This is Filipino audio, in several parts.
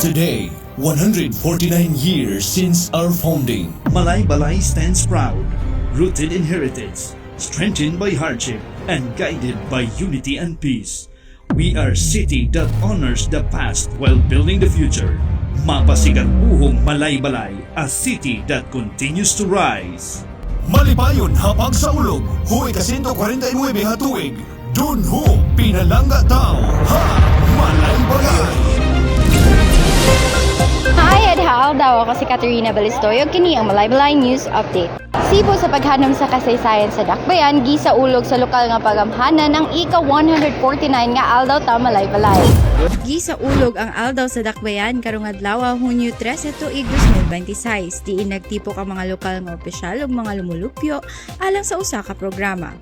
Today, 149 years since our founding. Malay-Balay stands proud, rooted in heritage, strengthened by hardship, and guided by unity and peace. We are a city that honors the past while building the future. Mapasikat buhong Malay-Balay, a city that continues to rise. Malipayon hapag sa ulog, huwag ka 149 hatuig. Dun ho, pinalangga tao, ha, Malay-Balay. Hi, Adhal! Daw ako si Katerina Balistoy o kini ang Malay-Balay News Update. Sibo sa paghanom sa kasaysayan sa Dakbayan, gisa ulog sa lokal nga pagamhanan ang ika-149 nga aldaw ta Malay-Balay. Gisa ulog ang aldaw sa Dakbayan karong adlaw Hunyo 13 tuig 2026. Diin nagtipok ang mga lokal nga opisyal ug mga lumulupyo alang sa usa ka programa.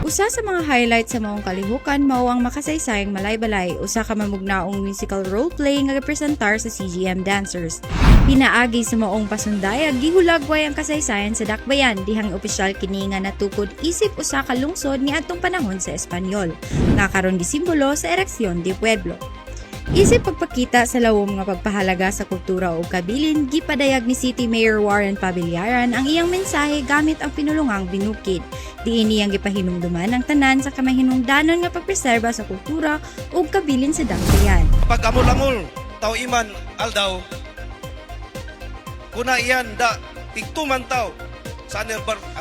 Usa sa mga highlights sa maong kalihukan mao ang makasaysayang Malay-Balay, usa ka mamugnaong musical role-play nga representar sa CGM dancers. Pinaagi sa maong pasundayag gihulagway ang kasaysayan sa Dakbayan dihang opisyal kini nga natukod isip usa ka lungsod niadtong panahon sa Espanyol nga karon gisimbolo sa Erección de Pueblo. Isip pagpakita sa lawom nga pagpahalaga sa kultura o kabilin, gipadayag ni City Mayor Warren Pabillaran ang iyang mensahe gamit ang pinulungang binukid. Diin niyang gipahinumduman ang tanan sa kamahinungdanon nga pagpreserba sa kultura o kabilin sa Dakbayan. Pag amol-amol, tao iman, aldaw, kuna iyan da, tigtuman tao sa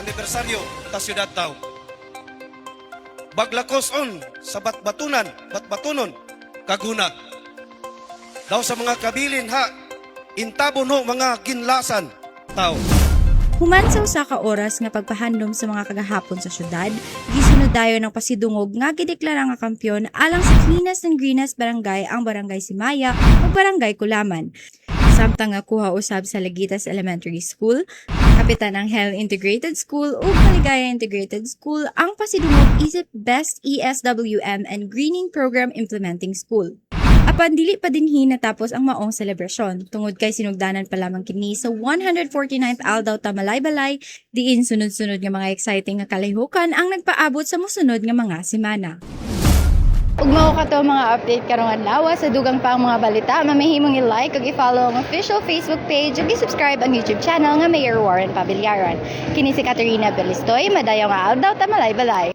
anibersaryo ta siyudad tao. Baglakos on sa batbatunon, kaguna. Daw sa mga kabilin ha, intabon ho mga ginlasan tao. Human sa usa ka oras nga pagpahandom sa mga kagahapon sa syudad, gisunod dayon ng pasidungog nga gideklara nga kampyon alang sa Klinas ng Grinas Barangay ang Barangay Simaya ug Barangay Kulaman. Samtang nga kuha usab sa Lagitas Elementary School, Kapitan Angel Integrated School ug Maligaya Integrated School ang pasidungog isip Best ESWM and Greening Program Implementing School. Apan dili pa dinhi natapos ang maong selebrasyon tungod kay sinugdanan pa lamang kini sa 149th aldaw ta Malay-Balay, diin sunod-sunod nga mga exciting nga kalihukan ang nagpaabot sa mosunod nga mga semana. Ug mao kato mga update karong adlaw sa dugang pa ang mga balita, mamahimong i-like ug i-follow ang official Facebook page ug i-subscribe ang YouTube channel nga Mayor Warren Pabillaran. Kini si Katerina Belistoy, madayon nga aldaw ta Malay-Balay.